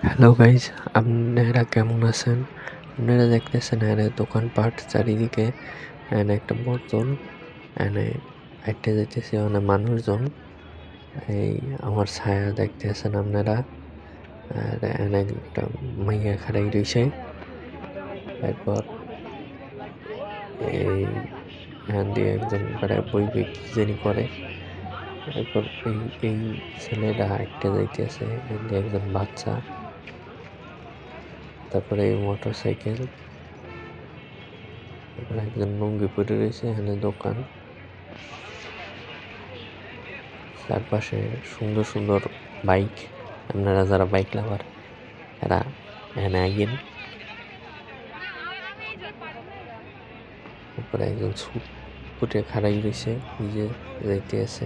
Hello guys, আপনারা কেমন আছেন? আপনারা দেখতেছেন এখানে দোকানপাট চারিদিকে, এখানে একটা বোতল, এখানে হাঁটতে যাইতেছে অনেক মানুষজন। এই আমার ছায়া দেখতেছেন আপনারা, আর এখানে একটা মাইয়া খাড়াই রয়েছে। এরপর এই এখান দিয়ে একজন বই কি জানি করে। এরপর এই ছেলেটা হাঁটতে যাইতেছে, এখান দিয়ে একজন বাচ্চা। তারপরে এই মোটর সাইকেল, তারপরে একজন লুঙ্গি পরে রয়েছে। এখানে দোকান, চারপাশে সুন্দর সুন্দর বাইক। আপনারা যারা বাইক লাভার এরা এখানে আইয়েন। তারপরে একজন ছুটে খাড়াই রয়েছে, নিজে যাইতে আছে।